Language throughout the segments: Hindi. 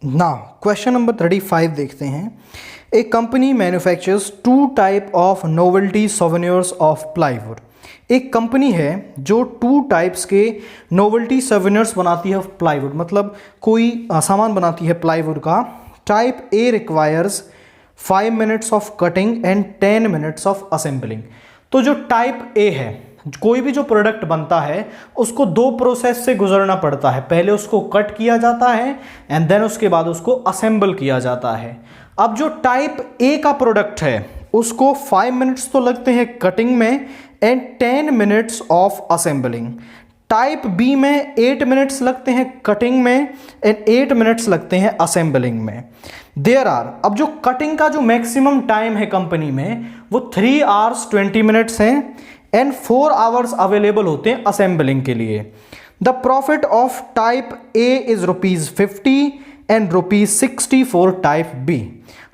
नाउ क्वेश्चन नंबर 35 देखते हैं। A company manufactures two type of novelty souvenirs of plywood. एक कंपनी है जो टू टाइप्स के नोवेल्टी सोवेनियर्स बनाती है प्लाईवुड, मतलब कोई सामान बनाती है प्लाईवुड का। Type A requires 5 minutes of cutting and 10 minutes of assembling. तो जो टाइप ए है, कोई भी जो प्रोडक्ट बनता है उसको दो प्रोसेस से गुजरना पड़ता है। पहले उसको कट किया जाता है एंड देन उसके बाद उसको असेंबल किया जाता है। अब जो टाइप ए का प्रोडक्ट है उसको 5 मिनट्स तो लगते हैं कटिंग में and 10 minutes of assembling. Type B में 8 मिनट्स लगते हैं कटिंग में एंड 8 मिनट्स लगते हैं असेंबलिंग में। देयर आर, अब जो कटिंग का जो मैक्सिमम टाइम है कंपनी में वो 3 आवर्स 20 मिनट्स है एंड 4 आवर्स अवेलेबल होते हैं असेंबलिंग के लिए। The profit of type A is ₹50 and ₹60 for type B.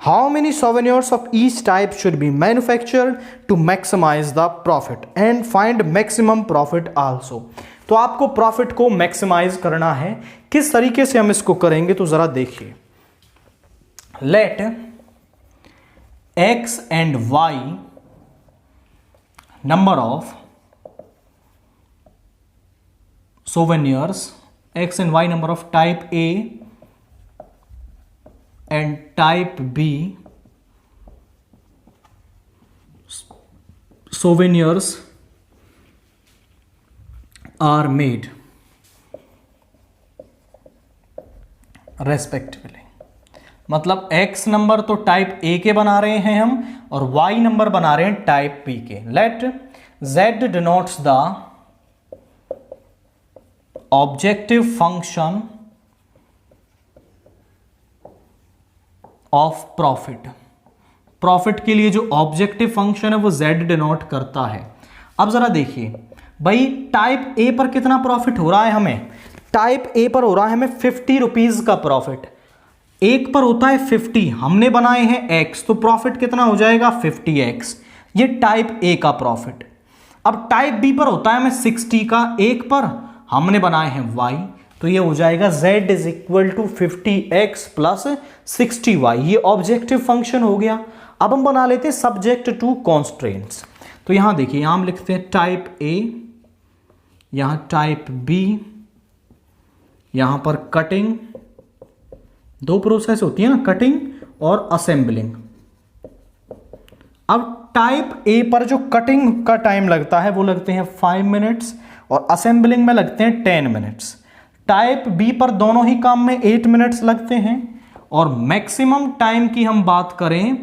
How many souvenirs of each type should be manufactured to maximise the profit and find maximum profit also. तो आपको प्रॉफिट को मैक्सिमाइज करना है। किस तरीके से हम इसको करेंगे तो जरा देखिए। Let X and Y number of souvenirs, x and y number of type A and type B souvenirs are made respectively। मतलब x नंबर तो टाइप A के बना रहे हैं हम और y नंबर बना रहे हैं टाइप B के। Let z denotes the objective function of profit. Profit के लिए जो ऑब्जेक्टिव फंक्शन है वो z डिनोट करता है। अब जरा देखिए भाई, टाइप A पर कितना प्रॉफिट हो रहा है हमें? टाइप A पर हो रहा है हमें ₹50 का प्रॉफिट। एक पर होता है 50, हमने बनाए हैं x, तो प्रॉफिट कितना हो जाएगा 50x। ये टाइप ए का प्रॉफिट। अब टाइप बी पर होता है हमें 60 का, एक पर हमने बनाए हैं y, तो ये हो जाएगा z is equal to 50x plus 60y। ये ऑब्जेक्टिव फंक्शन हो गया। अब हम बना लेते हैं सब्जेक्ट टू कॉन्स्ट्रेंट्स। तो यहां देखिए, यहां हम लिखते हैं टाइप ए, यहां टाइप बी, यहां पर कटिंग, दो प्रोसेस होती है ना, कटिंग और असेंबलिंग। अब टाइप ए पर जो कटिंग का टाइम लगता है वो लगते हैं 5 मिनट्स और असेंबलिंग में लगते हैं 10 मिनट्स। टाइप बी पर दोनों ही काम में 8 मिनट्स लगते हैं। और मैक्सिमम टाइम की हम बात करें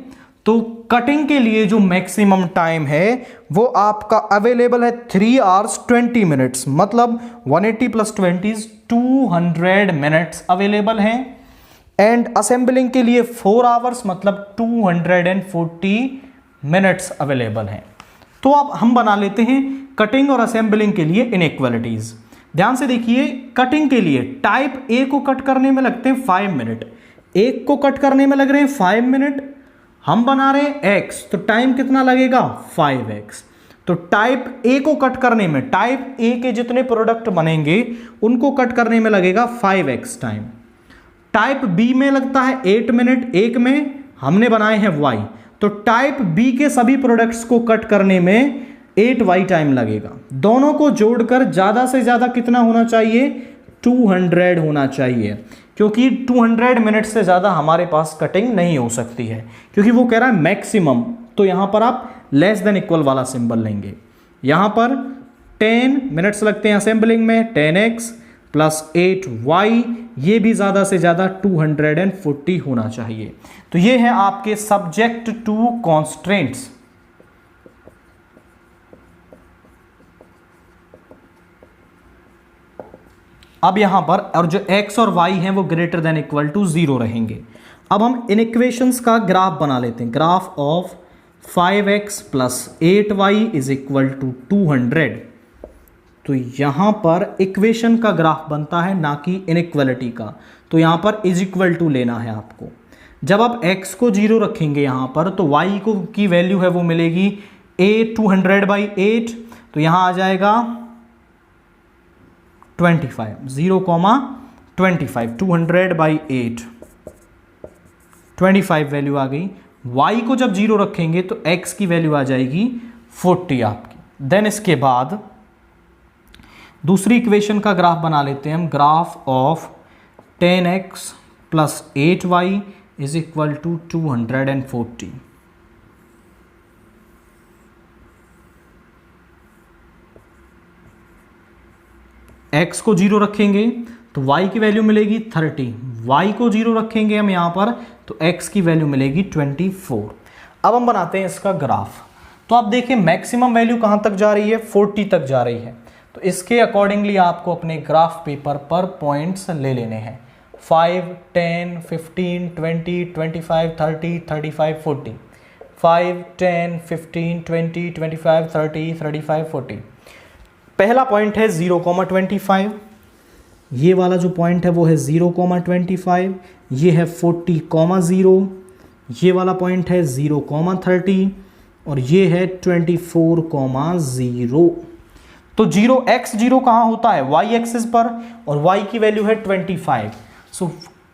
तो कटिंग के लिए जो मैक्सिमम टाइम है वो आपका अवेलेबल है 3 आवर्स 20 मिनट्स, मतलब 180 + 20 200 मिनट्स अवेलेबल हैं। एंड असेंबलिंग के लिए 4 आवर्स मतलब 240 मिनट्स अवेलेबल हैं। तो अब हम बना लेते हैं कटिंग और असेंबलिंग के लिए इनइक्वालिटीज। ध्यान से देखिए, कटिंग के लिए टाइप ए को कट करने में लगते हैं 5 मिनट, एक को कट करने में लग रहे हैं 5 मिनट, हम बना रहे हैं x, तो टाइम कितना लगेगा 5x। तो टाइप ए को कट करने में, टाइप ए के जितने प्रोडक्ट बनेंगे उनको कट करने में लगेगा 5x टाइम। टाइप बी में लगता है 8 मिनट, एक में हमने बनाए हैं y, तो टाइप बी के सभी प्रोडक्ट्स को कट करने में 8y टाइम लगेगा। दोनों को जोड़कर ज्यादा से ज्यादा कितना होना चाहिए? 200 होना चाहिए, क्योंकि 200 मिनट से ज्यादा हमारे पास कटिंग नहीं हो सकती है, क्योंकि वो कह रहा है मैक्सिमम। तो यहां पर आप लेस देन इक्वल वाला सिंबल लेंगे। यहां पर 10 मिनट्स लगते हैं असेंबलिंग में, 10x प्लस 8y, ये भी ज्यादा से ज्यादा 240 होना चाहिए। तो ये है आपके सब्जेक्ट टू कॉन्स्ट्रेंट्स। अब यहां पर और जो x और y हैं वो ग्रेटर देन इक्वल टू 0 रहेंगे। अब हम इन इक्वेशंस का ग्राफ बना लेते हैं। Graph of 5x plus 8y is equal to 200। तो यहां पर इक्वेशन का ग्राफ बनता है, ना कि इनइक्वालिटी का। तो यहां पर इज इक्वल टू लेना है आपको। जब आप x को 0 रखेंगे यहां पर, तो y को की वैल्यू है वो मिलेगी a 200/8, तो यहां आ जाएगा 25, 0, 25, 200/8। 25 वैल्यू आ गई। y को जब 0 रखेंगे तो x की वैल्यू आ जाएगी 40 आपकी। देन इसके बाद दूसरी इक्वेशन का ग्राफ बना लेते हैं हम, graph of 10x plus 8y is equal to 240। x को 0 रखेंगे तो y की वैल्यू मिलेगी 30, y को 0 रखेंगे हम यहां पर तो x की वैल्यू मिलेगी 24। अब हम बनाते हैं इसका ग्राफ। तो आप देखिए मैक्सिमम वैल्यू कहां तक जा रही है, 40 तक जा रही है। तो इसके अकॉर्डिंगली आपको अपने ग्राफ पेपर पर पॉइंट्स ले लेने हैं, 5, 10, 15, 20, 25, 30, 35, 40, 5, 10, 15, 20, 25, 30, 35, 40। पहला पॉइंट है 0,25, ये वाला जो पॉइंट है वो है 0,25, ये है 40,0, ये वाला पॉइंट है 0,30 और ये है 24,0। तो 0x0 कहाँ होता है, y एक्सिस पर, और y की वैल्यू है 25। सो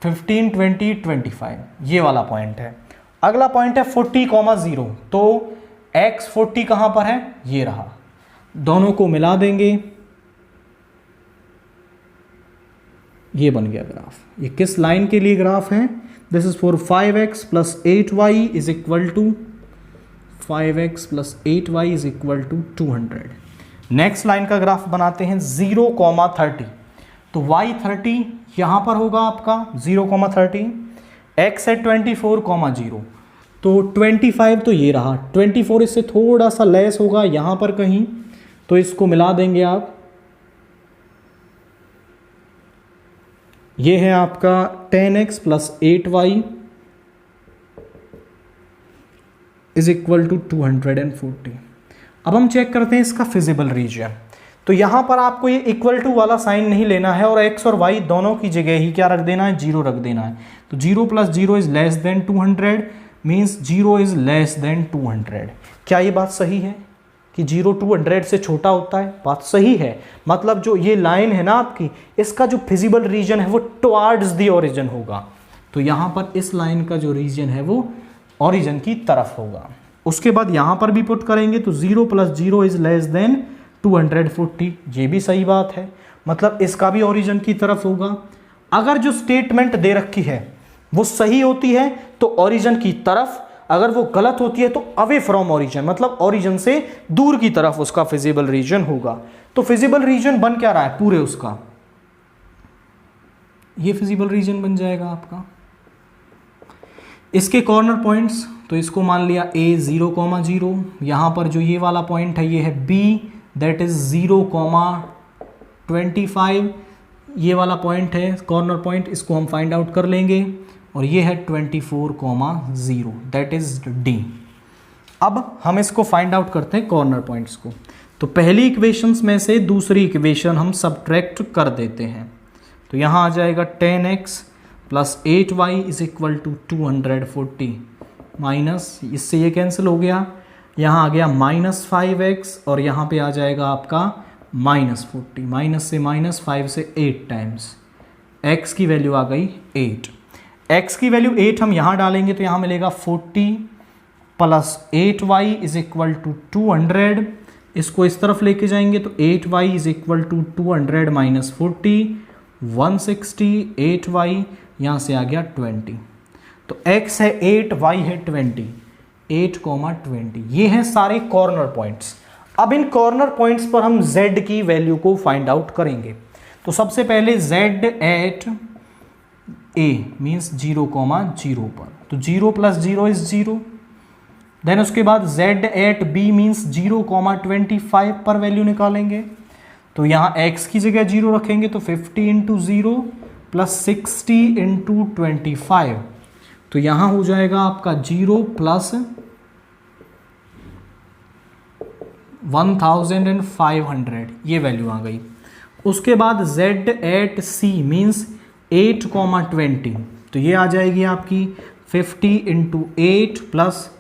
15, 20, 25 ये वाला पॉइंट है। अगला पॉइंट है 40,0, तो x 40 कहाँ पर है, ये रहा। दोनों को मिला देंगे, ये बन गया ग्राफ। ये किस लाइन के लिए ग्राफ है, this is for 5x plus 8y is equal to 5x plus 8y is equal to 200। Next line का ग्राफ बनाते हैं 0,30, तो y 30 यहां पर होगा आपका 0,30, x है 24,0, तो 25 तो ये रहा, 24 इससे थोड़ा सा लेस होगा यहां पर कहीं, तो इसको मिला देंगे आप। ये है आपका 10x plus 8y is equal to 240। अब हम चेक करते हैं इसका फिजिबल रीजन। तो यहां पर आपको ये इक्वल टू वाला साइन नहीं लेना है और x और y दोनों की जगह ही क्या रख देना है, 0 रख देना है। तो 0 plus 0 is less than 200 means 0 is less than 200। क्या ये बात सही है कि 0 200 से छोटा होता है? बात सही है। मतलब जो ये लाइन है ना आपकी, इसका जो फिजिबल रीजन है वो टुवर्ड्स द ओरिजिन होगा। तो यहां पर इस लाइन का जो रीजन है वो ओरिजिन की तरफ होगा। उसके बाद यहां पर भी पुट करेंगे तो 0 प्लस 0 इज लेस देन 240, ये भी सही बात है। मतलब इसका भी ओरिजिन की तरफ होगा। अगर जो स्टेटमेंट दे रखी है वो सही होती है तो ओरिजिन की तरफ, अगर वो गलत होती है तो अवे फ्रॉम ओरिजिन, मतलब ओरिजिन से दूर की तरफ उसका फिजिबल रीजन होगा। तो फिजिबल रीजन बन क्या रहा है पूरे उसका, ये फिजिबल रीजन बन जाएगा आपका। इसके कॉर्नर पॉइंट्स, तो इसको मान लिया a 0,0, यहां पर जो ये वाला पॉइंट है ये है b दैट इज 0,25, ये वाला पॉइंट है कॉर्नर पॉइंट, इसको हम फाइंड आउट कर लेंगे। और ये है 24,0 दैट इज d। अब हम इसको फाइंड आउट करते हैं कॉर्नर पॉइंट्स को। तो पहली इक्वेशंस में से दूसरी इक्वेशन हम सबट्रैक्ट कर देते हैं। तो यहाँ आ जाएगा 10x plus 8y is equal to 240 minus, इससे ये कैंसिल हो गया, यहाँ आ गया माइनस 5x और यहाँ पे आ जाएगा आपका माइनस 40, माइनस से माइनस 5 से 8 टाइम्स, x की वैल्यू आ गई 8। x की वैल्यू 8 हम यहाँ डालेंगे तो यहाँ मिलेगा 40 plus 8y is equal to 200। इसको इस तरफ लेके जाएंगे तो 8y is equal to 200 minus 40 160, 8y यहाँ से आ गया 20। तो x है 8, y है 20, 8,20। ये हैं सारे कॉर्नर पॉइंट्स। अब इन कॉर्नर पॉइंट्स पर हम z की वैल्यू को फाइंड आउट करेंगे। तो सबसे पहले z एट a मीन्स 0,0 पर, तो 0 प्लस 0 इज 0। देन उसके बाद z एट b मीन्स 0,25 पर वैल्यू निकालेंगे। तो यहाँ x की जगह 0 रखेंगे तो 50 इंटू 0 प्लस 60 इंटू 25, तो यहाँ हो जाएगा आपका 0 प्लस 1500, ये वैल्यू आ गई। उसके बाद z एट c मीन्स 8,20, तो ये आ जाएगी आपकी 50 इंटू 8 प्लस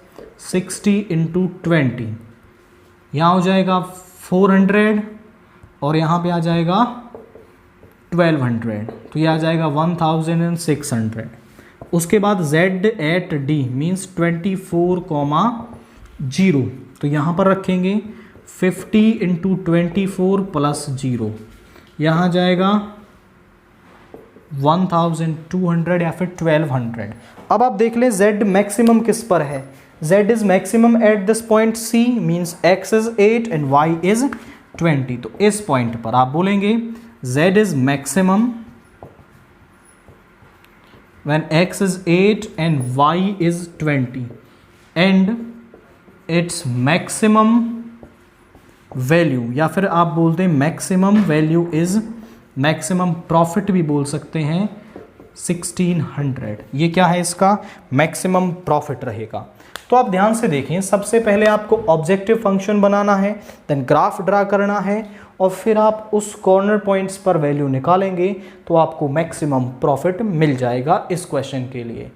60 इंटू 20, यहाँ हो जाएगा 400 और यहाँ पे आ जाएगा 1200, तो ये आ जाएगा 1600। उसके बाद z एट d मीन्स 24,0, तो यहाँ पर रखेंगे 50 इंटू 24 प्लस 0, यहाँ जाएगा 1200 या फिर 1200। अब आप देख लें z मैक्सिमम किस पर है, z is maximum at this point c means x is 8 and y is 20, तो इस पॉइंट पर आप बोलेंगे z is maximum when x is 8 and y is 20 and its maximum value, या फिर आप बोलते हैं maximum value is, maximum profit भी बोल सकते हैं 1600। ये क्या है, इसका मैक्सिमम प्रॉफिट रहेगा। तो आप ध्यान से देखें, सबसे पहले आपको ऑब्जेक्टिव फंक्शन बनाना है, देन ग्राफ ड्रा करना है और फिर आप उस कॉर्नर पॉइंट्स पर वैल्यू निकालेंगे तो आपको मैक्सिमम प्रॉफिट मिल जाएगा इस क्वेश्चन के लिए।